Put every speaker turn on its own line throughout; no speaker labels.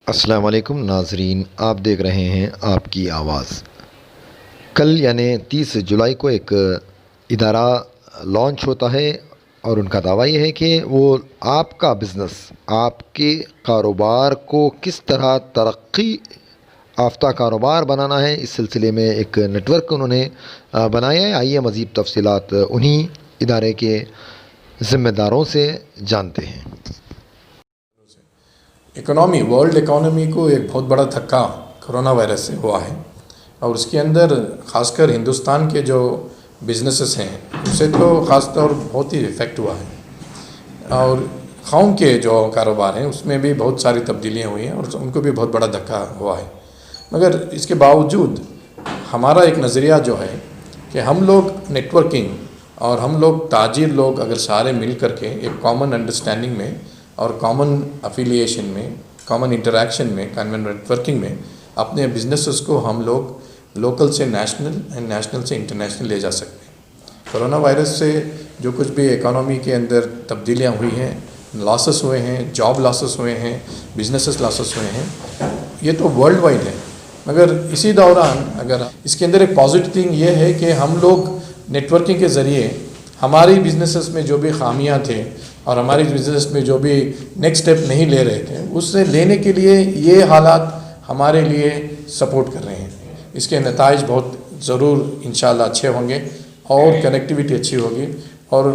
अस्सलाम वालेकुम नाजरीन, आप देख रहे हैं आपकी आवाज़। कल यानी 30 जुलाई को एक इदारा लॉन्च होता है और उनका दावा ये है कि वो आपका बिज़नेस, आपके कारोबार को किस तरह तरक्की याफ्ता कारोबार बनाना है, इस सिलसिले में एक नेटवर्क उन्होंने बनाया है। आइए मज़ीद तफसीलात उन्हीं इदारे के ज़िम्मेदारों से जानते हैं।
इकोनॉमी, वर्ल्ड इकोनॉमी को एक बहुत बड़ा धक्का कोरोना वायरस से हुआ है और उसके अंदर ख़ासकर हिंदुस्तान के जो बिजनेसेस हैं उससे तो ख़ास तौर बहुत ही इफ़ेक्ट हुआ है और खाऊं के जो कारोबार हैं उसमें भी बहुत सारी तब्दीलियां हुई हैं और उनको भी बहुत बड़ा धक्का हुआ है। मगर इसके बावजूद हमारा एक नज़रिया जो है कि हम लोग नेटवर्किंग और हम लोग ताजिर लोग अगर सारे मिल करके एक कॉमन अंडरस्टैंडिंग में और कॉमन अफिलिएशन में, कॉमन इंटरेक्शन में, कॉमन नेटवर्किंग में अपने बिजनेसेस को हम लोग लोकल से नेशनल एंड नेशनल से इंटरनेशनल ले जा सकते हैं। कोरोना वायरस से जो कुछ भी इकोनॉमी के अंदर तब्दीलियां हुई हैं, लॉसेस हुए हैं, जॉब लॉसेस हुए हैं, बिजनेसेस लॉसेस हुए हैं, ये तो वर्ल्ड वाइड है। मगर इसी दौरान अगर इसके अंदर एक पॉजिटिव थिंग ये है कि हम लोग नेटवर्किंग के ज़रिए हमारी बिजनेसेस में जो भी खामियां थे और हमारी बिजनेस में जो भी नेक्स्ट स्टेप नहीं ले रहे थे उससे लेने के लिए ये हालात हमारे लिए सपोर्ट कर रहे हैं। इसके नताइज बहुत ज़रूर इंशाल्लाह अच्छे होंगे और कनेक्टिविटी अच्छी होगी और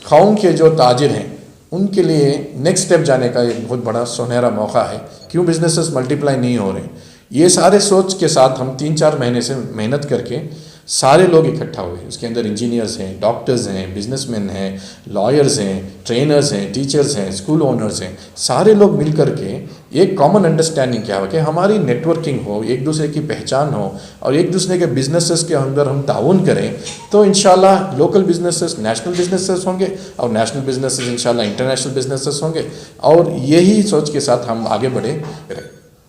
खाऊं के जो ताजिर हैं उनके लिए नेक्स्ट स्टेप जाने का एक बहुत बड़ा सुनहरा मौका है। क्यों बिजनेसेस मल्टीप्लाई नहीं हो रहे, ये सारे सोच के साथ हम 3-4 महीने से मेहनत करके सारे लोग इकट्ठा हुए। उसके अंदर इंजीनियर्स हैं, डॉक्टर्स हैं, बिजनेसमैन हैं, लॉयर्स हैं, ट्रेनर्स हैं, टीचर्स हैं, स्कूल ओनर्स हैं, सारे लोग मिल करके एक कॉमन अंडरस्टैंडिंग क्या हो कि हमारी नेटवर्किंग हो, एक दूसरे की पहचान हो और एक दूसरे के बिजनेसेस के अंदर हम ताउन करें तो इंशाल्लाह लोकल बिजनेसेस नेशनल बिजनेसेस होंगे और नेशनल बिजनेसेस इंशाल्लाह इंटरनेशनल बिजनेसेस होंगे और यही सोच के साथ हम आगे बढ़े।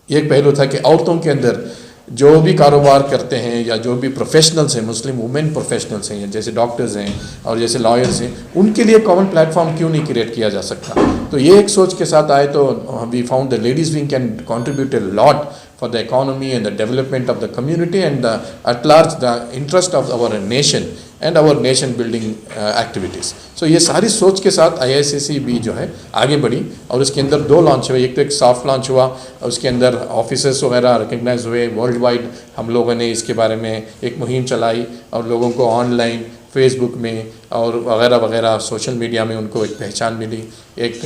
एक पहलू था कि औरतों के अंदर जो भी कारोबार करते हैं या जो भी प्रोफेशनल्स हैं, मुस्लिम वुमेन प्रोफेशनल्स हैं, जैसे डॉक्टर्स हैं और जैसे लॉयर्स हैं, उनके लिए कॉमन प्लेटफॉर्म क्यों नहीं क्रिएट किया जा सकता। तो ये एक सोच के साथ आए तो we found the ladies wing can contribute a lot for the economy and the development of the community and at large the interest of our nation and our nation building activities. So ये सारी सोच के साथ IICC भी जो है आगे बढ़ी और इसके अंदर 2 लॉन्च हुए। एक तो एक सॉफ्ट लॉन्च हुआ और उसके अंदर ऑफिसेस वगैरह रिकग्नाइज हुए वर्ल्ड वाइड। हम लोगों ने इसके बारे में एक मुहिम चलाई और लोगों को ऑनलाइन फेसबुक में और वगैरह वगैरह सोशल मीडिया में उनको एक पहचान मिली। एक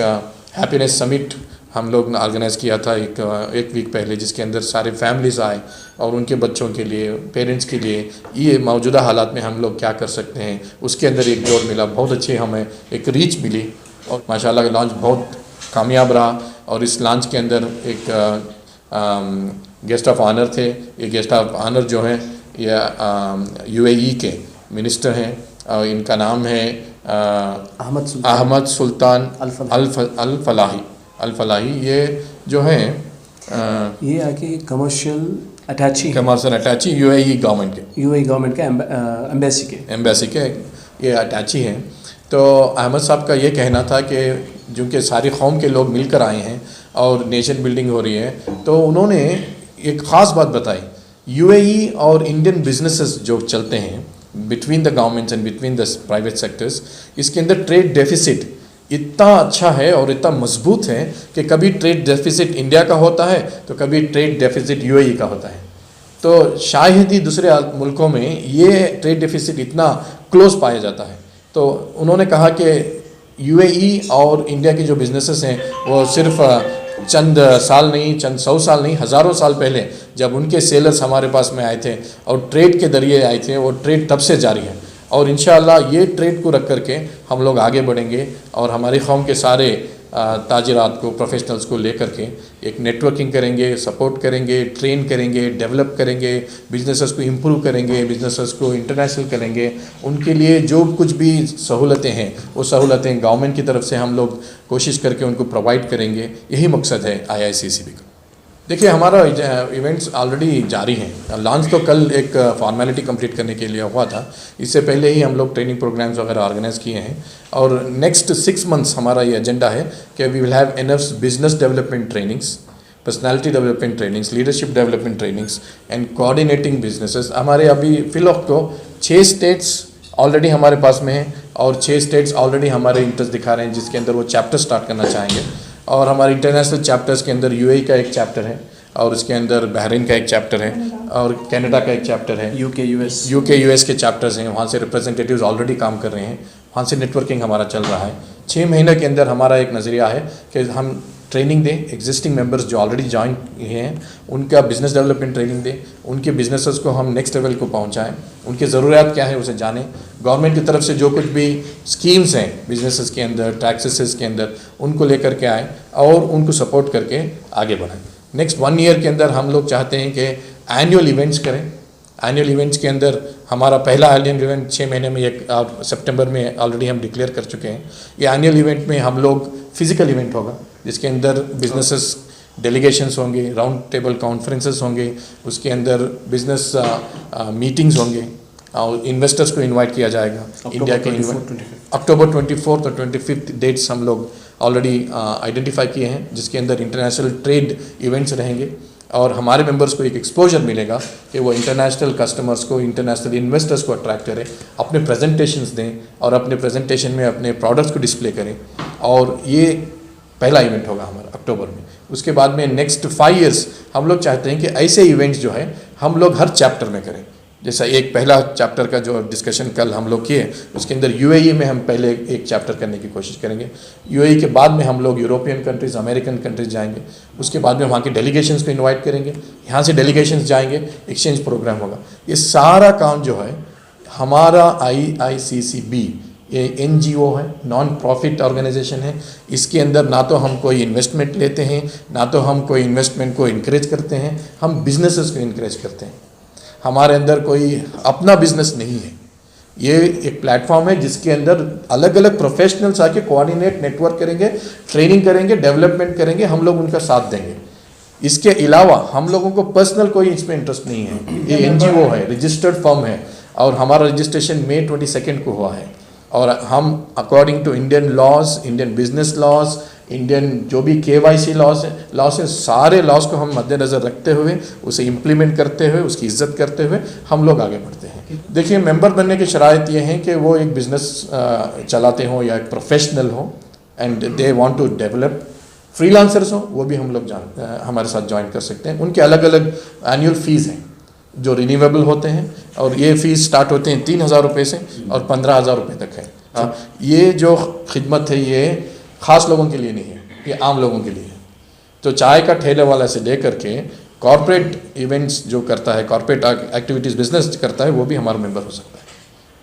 हैप्पीनेस समिट हम लोग ने ऑर्गेनाइज़ किया था एक वीक पहले, जिसके अंदर सारे फैमिलीज़ आए और उनके बच्चों के लिए, पेरेंट्स के लिए ये मौजूदा हालात में हम लोग क्या कर सकते हैं उसके अंदर एक जोर मिला। बहुत अच्छी हमें एक रीच मिली और माशाल्लाह लॉन्च बहुत कामयाब रहा। और इस लॉन्च के अंदर एक गेस्ट ऑफ ऑनर थे। ये गेस्ट ऑफ ऑनर जो हैं ये UAE के मिनिस्टर हैं और इनका नाम है अहमद सुल्तान अल फलाही। ये जो हैं
ये आके कमर्शियल अटैची
UAE
गवर्नमेंट के एम्बेसी के
ये अटैची हैं। तो अहमद साहब का ये कहना था कि जो कि सारी कौम के लोग मिलकर आए हैं और नेशन बिल्डिंग हो रही है, तो उन्होंने एक ख़ास बात बताई। UAE और इंडियन बिजनेसेस जो चलते हैं between the governments and between the private sectors, इसके अंदर ट्रेड डेफिसिट इतना अच्छा है और इतना मजबूत है कि कभी ट्रेड डेफिसिट इंडिया का होता है तो कभी ट्रेड डेफिसिट UAE का होता है। तो शायद ही दूसरे मुल्कों में ये ट्रेड डेफिसिट इतना क्लोज पाया जाता है। तो उन्होंने कहा कि UAE और इंडिया के जो बिजनेसेस हैं वो सिर्फ चंद साल नहीं, चंद 100 साल नहीं, हज़ारों साल पहले जब उनके सेलर्स हमारे पास में आए थे और ट्रेड के जरिए आए थे, वो ट्रेड तब से जारी है। और इंशाअल्लाह ये ट्रेड को रख करके हम लोग आगे बढ़ेंगे और हमारी कौम के सारे ताजिरात को, प्रोफेशनल्स को लेकर के एक नेटवर्किंग करेंगे, सपोर्ट करेंगे, ट्रेन करेंगे, डेवलप करेंगे, बिजनेसेस को इम्प्रूव करेंगे, बिजनेसेस को इंटरनेशनल करेंगे। उनके लिए जो कुछ भी सहूलतें हैं वो सहूलतें गवर्नमेंट की तरफ से हम लोग कोशिश करके उनको प्रोवाइड करेंगे। यही मकसद है IICC का। देखिए हमारा इवेंट्स ऑलरेडी जारी हैं। लॉन्च तो कल एक फॉर्मेलिटी कंप्लीट करने के लिए हुआ था, इससे पहले ही हम लोग ट्रेनिंग प्रोग्राम्स वगैरह ऑर्गेनाइज़ किए हैं और नेक्स्ट 6 मंथ्स हमारा ये एजेंडा है कि we will have enough business development trainings personality development trainings, leadership development trainings and coordinating businesses. हमारे अभी फिलहाल को 6 स्टेट्स ऑलरेडी हमारे पास में हैं और 6 स्टेट्स ऑलरेडी हमारे इंटरेस्ट दिखा रहे हैं जिसके अंदर वो चैप्टर स्टार्ट करना चाहेंगे। और हमारे इंटरनेशनल चैप्टर्स के अंदर यूएई का एक चैप्टर है और उसके अंदर बहरीन का एक चैप्टर है और कनाडा का एक चैप्टर है, यूके यूएस के चैप्टर्स हैं, वहाँ से रिप्रेजेंटेटिव्स ऑलरेडी काम कर रहे हैं, वहाँ से नेटवर्किंग हमारा चल रहा है। 6 महीने के अंदर हमारा एक नज़रिया है कि हम ट्रेनिंग दें एग्जिस्टिंग मेंबर्स जो ऑलरेडी ज्वाइन हैं, उनका बिजनेस डेवलपमेंट ट्रेनिंग दें, उनके बिजनेसेस को हम नेक्स्ट लेवल को पहुंचाएं, उनकी ज़रूरियात क्या है उसे जानें, गवर्नमेंट की तरफ से जो कुछ भी स्कीम्स हैं बिजनेसेस के अंदर, टैक्सेस के अंदर, उनको लेकर के आएँ और उनको सपोर्ट करके आगे बढ़ाएँ। नेक्स्ट 1 ईयर के अंदर हम लोग चाहते हैं कि एनुअल इवेंट्स करें। एनुअल इवेंट्स के अंदर हमारा पहला एनुअल इवेंट 6 महीने में एक सितंबर में ऑलरेडी हम डिक्लेयर कर चुके हैं। ये एनुअल इवेंट में हम लोग फिजिकल इवेंट होगा जिसके अंदर बिजनेसेस डेलीगेशंस होंगे, राउंड टेबल कॉन्फ्रेंसेस होंगे, उसके अंदर बिजनेस मीटिंग्स होंगे और इन्वेस्टर्स को इनवाइट किया जाएगा। इंडिया के अक्टूबर 24 और 25 डेट्स हम लोग ऑलरेडी आइडेंटिफाई किए हैं जिसके अंदर इंटरनेशनल ट्रेड इवेंट्स रहेंगे और हमारे मेंबर्स को एक एक्सपोजर मिलेगा कि वो इंटरनेशनल कस्टमर्स को, इंटरनेशनल इन्वेस्टर्स को अट्रैक्ट करें, अपने प्रेजेंटेशंस दें और अपने प्रेजेंटेशन में अपने प्रोडक्ट्स को डिस्प्ले करें। और ये पहला इवेंट होगा हमारा अक्टूबर में। उसके बाद में नेक्स्ट 5 इयर्स हम लोग चाहते हैं कि ऐसे इवेंट्स जो है हम लोग हर चैप्टर में करें। जैसा एक पहला चैप्टर का जो डिस्कशन कल हम लोग किए उसके अंदर यूएई में हम पहले एक चैप्टर करने की कोशिश करेंगे। यूएई के बाद में हम लोग यूरोपियन कंट्रीज़, अमेरिकन कंट्रीज़ जाएंगे। उसके बाद में वहाँ के डेलीगेशंस को इनवाइट करेंगे, यहाँ से डेलीगेशंस जाएंगे, एक्सचेंज प्रोग्राम होगा। ये सारा काम जो है हमारा IICCB ये NGO है, नॉन प्रॉफिट ऑर्गेनाइजेशन है। इसके अंदर ना तो हम कोई इन्वेस्टमेंट लेते हैं, ना तो हम कोई इन्वेस्टमेंट को इनकरेज करते हैं, हम बिजनेसेस को इनकरेज करते हैं। हमारे अंदर कोई अपना बिजनेस नहीं है। ये एक प्लेटफॉर्म है जिसके अंदर अलग अलग प्रोफेशनल्स आके कोऑर्डिनेट, नेटवर्क करेंगे, ट्रेनिंग करेंगे, डेवलपमेंट करेंगे, हम लोग उनका साथ देंगे। इसके अलावा हम लोगों को पर्सनल कोई इसमें इंटरेस्ट नहीं है। ये NGO है, रजिस्टर्ड फर्म है और हमारा रजिस्ट्रेशन मई 22 को हुआ है और हम according to Indian laws, Indian business laws, Indian जो भी KYC लॉज है, सारे लॉज को हम मद्देनज़र रखते हुए उसे इम्प्लीमेंट करते हुए उसकी इज्जत करते हुए हम लोग आगे बढ़ते हैं। देखिए, मेंबर बनने की शराइत ये हैं कि वो एक बिज़नेस चलाते हों या एक प्रोफेशनल हो and they want to develop. Freelancers हो वो भी हम लोग हमारे साथ ज्वाइन कर सकते हैं। उनके अलग अलग एनुअल फीस हैं जो रिन्यूएबल होते हैं और ये फ़ीस स्टार्ट होते हैं 3,000 रुपये से और 15,000 रुपये तक है। ये जो खिदमत है ये ख़ास लोगों के लिए नहीं है, ये आम लोगों के लिए है। तो चाय का ठेले वाला से लेकर के कॉर्पोरेट इवेंट्स जो करता है, कॉर्पोरेट एक्टिविटीज़ बिजनेस करता है, वो भी हमारा मेंबर हो सकता है।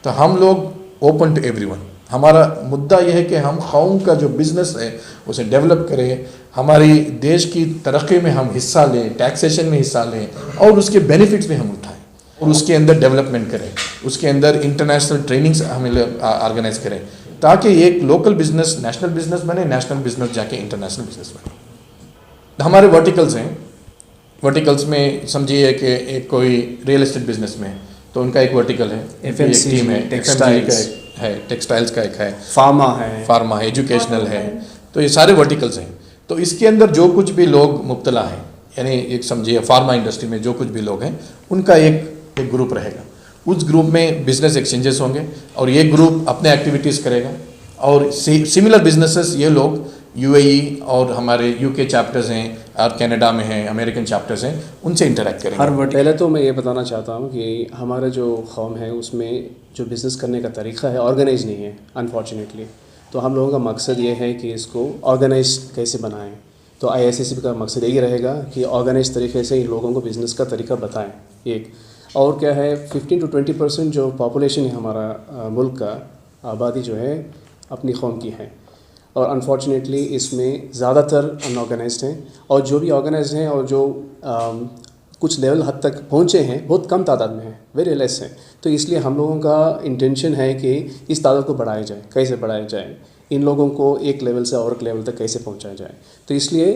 तो हम लोग ओपन टू एवरीवन। हमारा मुद्दा यह है कि हम कौम का जो बिज़नेस है उसे डेवलप करें, हमारी देश की तरक्की में हम हिस्सा लें, टैक्सेशन में हिस्सा लें और उसके बेनिफिट्स भी हम उठाएं और उसके अंदर डेवलपमेंट करें, उसके अंदर इंटरनेशनल ट्रेनिंग्स हम ऑर्गेनाइज करें ताकि एक लोकल बिजनेस नेशनल बिजनेस बने, नेशनल बिजनेस जाके इंटरनेशनल बिजनेस बने। हमारे वर्टिकल्स हैं। वर्टिकल्स में समझिए कि एक कोई रियल एस्टेट बिजनेस में तो उनका एक वर्टिकल है, FMCG टीम है, टेक्सटाइल्स का एक है, फार्मा है, एजुकेशनल है। तो ये सारे वर्टिकल्स हैं। तो इसके अंदर जो कुछ भी लोग मुब्तला हैं, यानी एक समझिए फार्मा इंडस्ट्री में जो कुछ भी लोग हैं उनका एक ग्रुप रहेगा। उस ग्रुप में बिजनेस एक्सचेंजेस होंगे और ये ग्रुप अपने एक्टिविटीज़ करेगा और सिमिलर बिजनेसेस ये लोग UAE और हमारे UK चैप्टर्स हैं और कनाडा में हैं, अमेरिकन चैप्टर्स हैं, उनसे इंटरेक्ट करेंगे।
पहले तो मैं ये बताना चाहता हूँ कि हमारा जो कौम है उसमें जो बिज़नेस करने का तरीका है ऑर्गेनाइज नहीं है अनफॉर्चुनेटली। तो हम लोगों का मकसद ये है कि इसको ऑर्गेनाइज कैसे बनाएं। तो IICCB का मकसद यही रहेगा कि ऑर्गेनाइज तरीके से इन लोगों को बिज़नेस का तरीका बताएं। एक और क्या है 15 to 20% जो पॉपुलेशन है हमारा मुल्क का, आबादी जो है अपनी कौम की है और अनफॉर्चुनेटली इसमें ज़्यादातर अनऑर्गेनाइज्ड हैं और जो भी ऑर्गेनाइज्ड हैं और जो कुछ लेवल हद तक पहुँचे हैं बहुत कम तादाद में हैं, वेरी लेस हैं। तो इसलिए हम लोगों का इंटेंशन है कि इस तादाद को बढ़ाया जाए। कैसे बढ़ाया जाए, इन लोगों को एक लेवल से और एक लेवल तक कैसे पहुँचाया जाए। तो इसलिए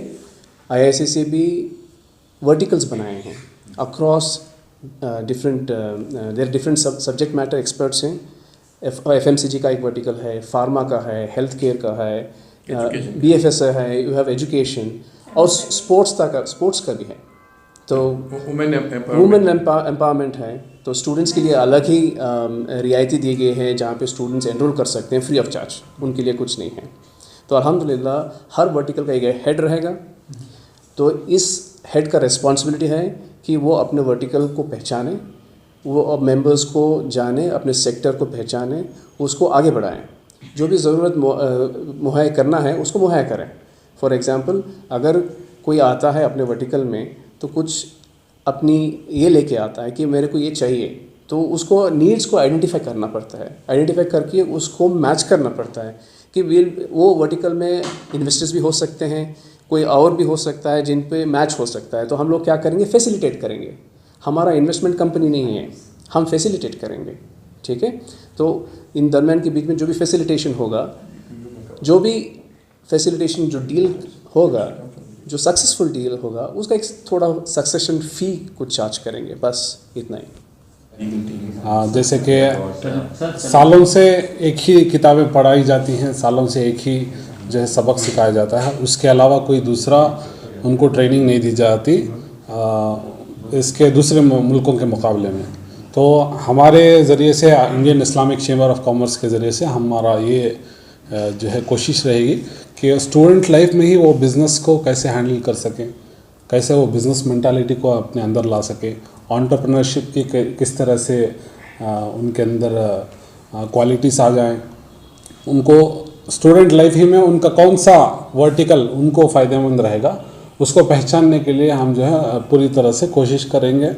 IICCB वर्टिकल्स बनाए हैं across different subject matter experts हैं। FMCG का एक वर्टिकल है, फार्मा का है, हेल्थ केयर का है, BFS है, यू हैव एजुकेशन और स्पोर्ट्स का भी है। तो वुमेन एम्पावरमेंट है, तो स्टूडेंट्स के लिए अलग ही रियायती दी गई है जहाँ पे स्टूडेंट्स एनरोल कर सकते हैं फ्री ऑफ चार्ज, उनके लिए कुछ नहीं है। तो अल्हम्दुलिल्लाह हर वर्टिकल का एक हेड रहेगा, तो इस हेड का रिस्पॉन्सिबिलिटी है कि वो अपने वर्टिकल को पहचाने, वो अब मेंबर्स को जाने, अपने सेक्टर को पहचाने, उसको आगे बढ़ाएं, जो भी ज़रूरत मुहैया करना है उसको मुहैया करें। फॉर एग्ज़ाम्पल अगर कोई आता है अपने वर्टिकल में तो कुछ अपनी ये लेके आता है कि मेरे को ये चाहिए, तो उसको नीड्स को आइडेंटिफाई करना पड़ता है, आइडेंटिफाई करके उसको मैच करना पड़ता है कि वो वर्टिकल में इन्वेस्टर्स भी हो सकते हैं, कोई और भी हो सकता है जिन पे मैच हो सकता है। तो हम लोग क्या करेंगे, फैसिलिटेट करेंगे। हमारा इन्वेस्टमेंट कंपनी नहीं है, हम फैसिलिटेट करेंगे, ठीक है। तो इन दरमियान के बीच में जो भी फैसिलिटेशन होगा, जो भी फैसिलिटेशन जो डील होगा, जो सक्सेसफुल डील होगा, उसका एक थोड़ा सक्सेशन फ़ी कुछ चार्ज करेंगे, बस इतना ही।
जैसे कि सालों से एक ही किताबें पढ़ाई जाती हैं, सालों से एक ही जो है सबक सिखाया जाता है, उसके अलावा कोई दूसरा उनको ट्रेनिंग नहीं दी जाती इसके दूसरे मुल्कों के मुकाबले में। तो हमारे ज़रिए से Indian Islamic chamber of commerce के ज़रिए से हमारा ये जो है कोशिश रहेगी कि स्टूडेंट लाइफ में ही वो बिज़नेस को कैसे हैंडल कर सकें, कैसे वो बिज़नेस मेंटालिटी को अपने अंदर ला सके, एंटरप्रेन्योरशिप की किस तरह से उनके अंदर क्वालिटीज़ आ जाएं, उनको स्टूडेंट लाइफ ही में उनका कौन सा वर्टिकल उनको फ़ायदेमंद रहेगा, उसको पहचानने के लिए हम जो है पूरी तरह से कोशिश करेंगे।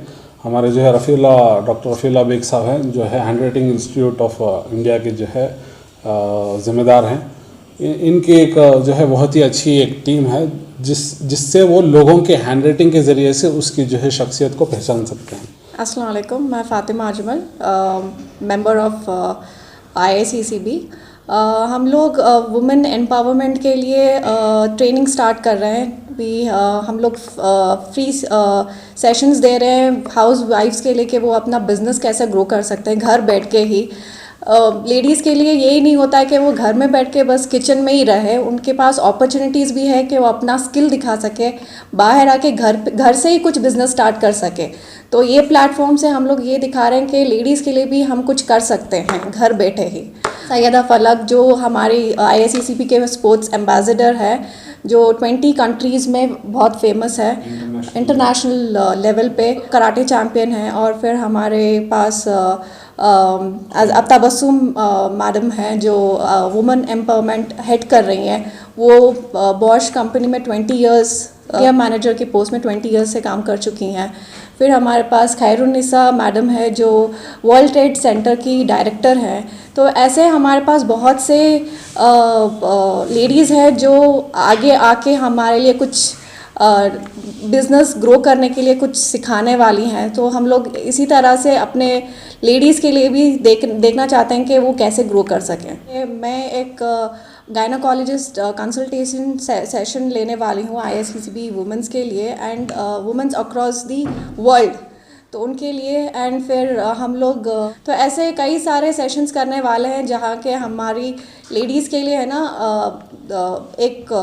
हमारे जो है डॉक्टर रफ़ीउल्लाह बेग साहब हैं, जो है हैंडराइटिंग इंस्टीट्यूट ऑफ इंडिया के जो है ज़िम्मेदार हैं, इनकी एक जो है बहुत ही अच्छी एक टीम है जिससे वो लोगों के हैंडराइटिंग के ज़रिए से उसकी जो है शख्सियत को पहचान सकते हैं।
अस्सलाम वालेकुम, मैं Fatima Ajmal, member of IICCB। हम लोग वुमेन एम्पावरमेंट के लिए ट्रेनिंग स्टार्ट कर रहे हैं भी। हम लोग फ्री सेशंस दे रहे हैं हाउस वाइफ्स के लिए कि वो अपना बिज़नेस कैसे ग्रो कर सकते हैं घर बैठ के ही। लेडीज़ के लिए यही नहीं होता है कि वो घर में बैठ के बस किचन में ही रहे, उनके पास अपॉर्चुनिटीज़ भी है कि वो अपना स्किल दिखा सके, बाहर आके घर से ही कुछ बिज़नेस स्टार्ट कर सके। तो ये प्लेटफॉर्म से हम लोग ये दिखा रहे हैं कि लेडीज़ के लिए भी हम कुछ कर सकते हैं घर बैठे ही। सैयदा फलक जो हमारी IICCB के स्पोर्ट्स एम्बेसडर है, जो 20 कंट्रीज़ में बहुत फेमस है, इंटरनेशनल लेवल पे कराटे चैम्पियन है। और फिर हमारे पास तबस्सुम मैडम हैं जो वुमेन एम्पावरमेंट हेड कर रही हैं। वो बॉश कंपनी में 20 इयर्स या मैनेजर के पोस्ट में 20 इयर्स से काम कर चुकी हैं। फिर हमारे पास खैरुन्निसा मैडम है जो वर्ल्ड ट्रेड सेंटर की डायरेक्टर हैं। तो ऐसे हमारे पास बहुत से लेडीज़ हैं जो आगे आके हमारे लिए कुछ बिज़नेस ग्रो करने के लिए कुछ सिखाने वाली हैं। तो हम लोग इसी तरह से अपने लेडीज़ के लिए भी देखना चाहते हैं कि वो कैसे ग्रो कर सकें। मैं एक गायनोकोलॉजिस्ट कंसल्टेशन सेशन लेने वाली हूँ IICCB वुमेंस के लिए and women's across the world, तो उनके लिए। एंड फिर हम लोग तो ऐसे कई सारे सेशंस करने वाले हैं जहाँ के हमारी लेडीज़ के लिए है ना एक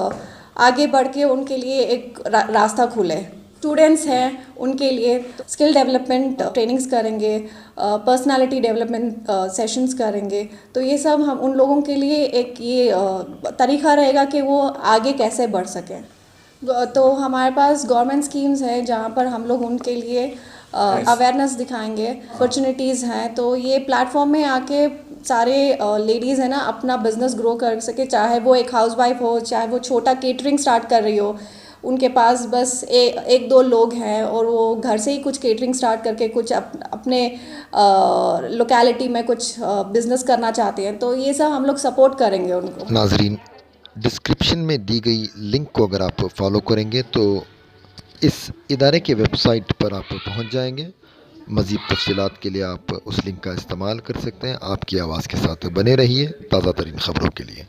आगे बढ़ के उनके लिए एक रास्ता खुले। स्टूडेंट्स हैं उनके लिए स्किल डेवलपमेंट ट्रेनिंग्स करेंगे, पर्सनालिटी डेवलपमेंट सेशंस करेंगे। तो ये सब हम उन लोगों के लिए एक ये तरीका रहेगा कि वो आगे कैसे बढ़ सकें। तो हमारे पास गवर्नमेंट स्कीम्स हैं जहाँ पर हम लोग उनके लिए अवेयरनेस दिखाएंगे, अपॉर्चुनिटीज़ हैं। तो ये प्लेटफॉर्म में आके सारे लेडीज़ है ना अपना बिज़नेस ग्रो कर सके, चाहे वो एक हाउसवाइफ हो, चाहे वो छोटा केटरिंग स्टार्ट कर रही हो, उनके पास बस एक दो लोग हैं और वो घर से ही कुछ केटरिंग स्टार्ट करके कुछ अपने लोकेलिटी में कुछ बिज़नेस करना चाहते हैं। तो ये सब हम लोग सपोर्ट करेंगे उनको।
नाजरीन, डिस्क्रिप्शन में दी गई लिंक को अगर आप फॉलो करेंगे तो इस इदारे के वेबसाइट पर आप पहुंच जाएंगे। मज़ीद तफ़सीलात के लिए आप उस लिंक का इस्तेमाल कर सकते हैं। आपकी आवाज़ के साथ बने रहिए ताज़ा तरीन ख़बरों के लिए।